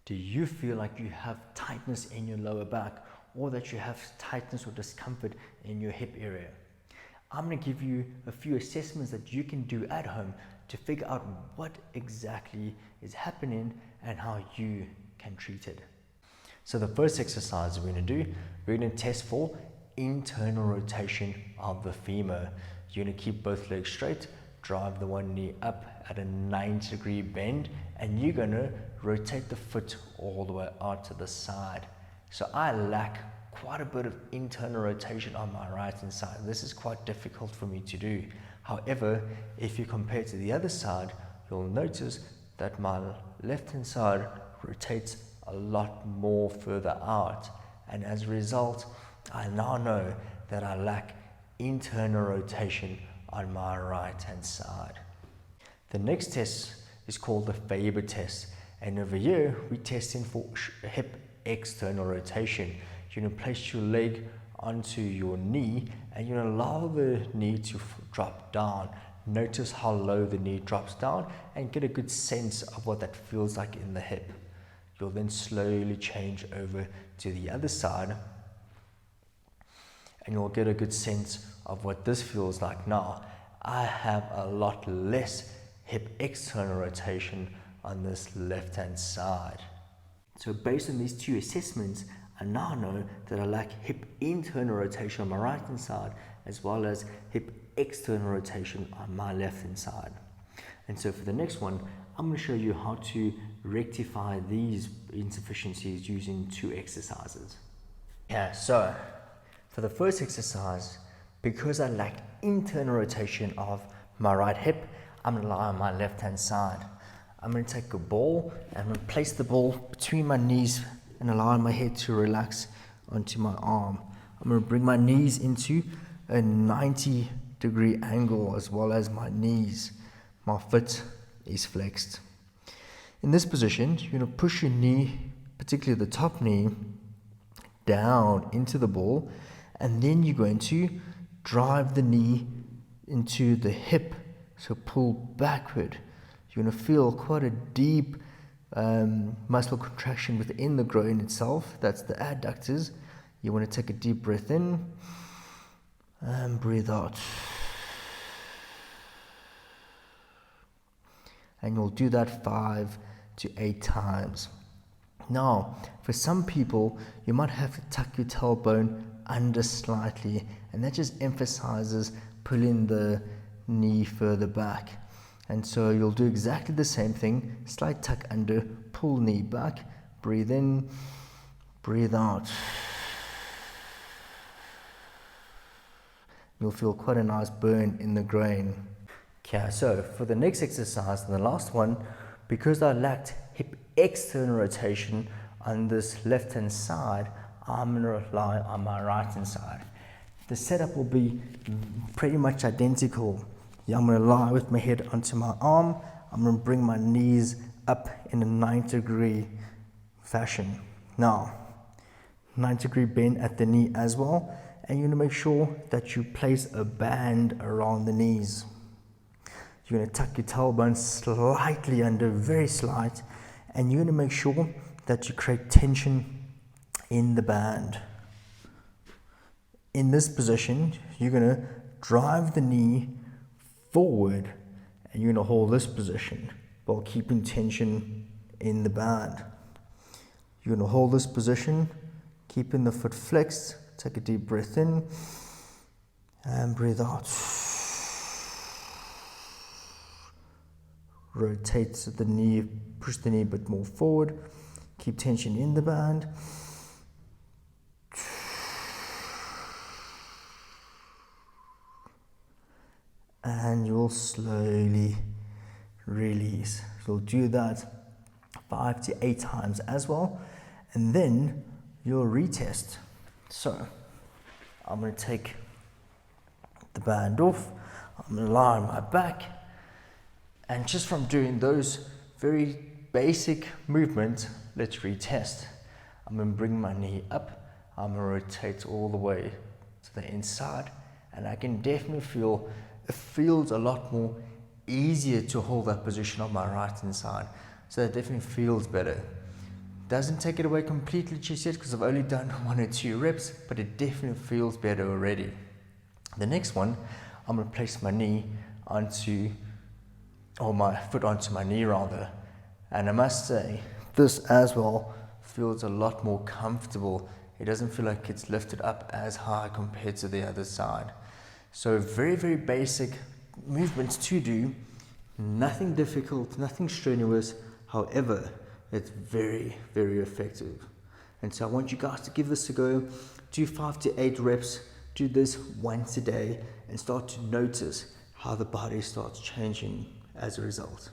Do you feel like you have tightness in your lower back, or that you have tightness or discomfort in your hip area? I'm going to give you a few assessments that you can do at home to figure out what exactly is happening and how you can treat it. So the first exercise we're going to do, we're going to test for internal rotation of the femur. You're going to keep both legs straight, drive the one knee up at a 90-degree bend, and you're going to rotate the foot all the way out to the side. So I lack quite a bit of internal rotation on my right hand side. This is quite difficult for me to do. However, if you compare to the other side, you'll notice that my left hand side rotates a lot more further out, and as a result, I now know that I lack internal rotation on my right hand side. The next test is called the Faber test, and over here we're testing for hip external rotation. You're going to place your leg onto your knee and you're going to allow the knee to drop down. Notice how low the knee drops down and get a good sense of what that feels like in the hip. You'll then slowly change over to the other side and you'll get a good sense of what this feels like now. I have a lot less hip external rotation on this left hand side. So based on these two assessments, I now know that I lack hip internal rotation on my right hand side as well as hip external rotation on my left hand side. And so for the next one, I'm going to show you how to rectify these insufficiencies using two exercises. Yeah, so for the first exercise, because I lack internal rotation of my right hip, I'm going to lie on my left hand side. I'm going to take a ball and I'm going to place the ball between my knees and allow my head to relax onto my arm. I'm going to bring my knees into a 90-degree angle as well as my knees. My foot is flexed. In this position, you're going to push your knee, particularly the top knee, down into the ball, and then you're going to drive the knee into the hip, so pull backward. You're going to feel quite a deep muscle contraction within the groin itself. That's the adductors. You want to take a deep breath in and breathe out. And you'll do that 5 to 8 times. Now, for some people, you might have to tuck your tailbone under slightly, and that just emphasizes pulling the knee further back. And so you'll do exactly the same thing, slight tuck under, pull knee back, breathe in, breathe out. You'll feel quite a nice burn in the groin. Okay, so for the next exercise and the last one, because I lacked hip external rotation on this left hand side, I'm going to rely on my right hand side. The setup will be pretty much identical. I'm going to lie with my head onto my arm. I'm going to bring my knees up in a 90-degree fashion. Now, 90-degree bend at the knee as well. And you're going to make sure that you place a band around the knees. You're going to tuck your tailbone slightly under, very slight. And you're going to make sure that you create tension in the band. In this position, you're going to drive the knee forward and you're going to hold this position while keeping tension in the band. You're going to hold this position, keeping the foot flexed. Take a deep breath in and breathe out. Rotate the knee, push the knee a bit more forward. Keep tension in the band. And you'll slowly release. You'll do that 5 to 8 times as well, and then you'll retest. So I'm going to take the band off, I'm going to lie on my back, and just from doing those very basic movements, let's retest. I'm going to bring my knee up, I'm going to rotate all the way to the inside, and I can definitely feel it feels a lot more easier to hold that position on my right hand side. So it definitely feels better. Doesn't take it away completely just yet because I've only done 1 or 2 reps, but it definitely feels better already. The next one, I'm going to place my knee onto, or my foot onto my knee rather, and I must say, this as well feels a lot more comfortable. It doesn't feel like it's lifted up as high compared to the other side. So very, very basic movements to do, nothing difficult, nothing strenuous. However, it's very, very effective. And so I want you guys to give this a go. Do 5 to 8 reps. Do this once a day and start to notice how the body starts changing as a result.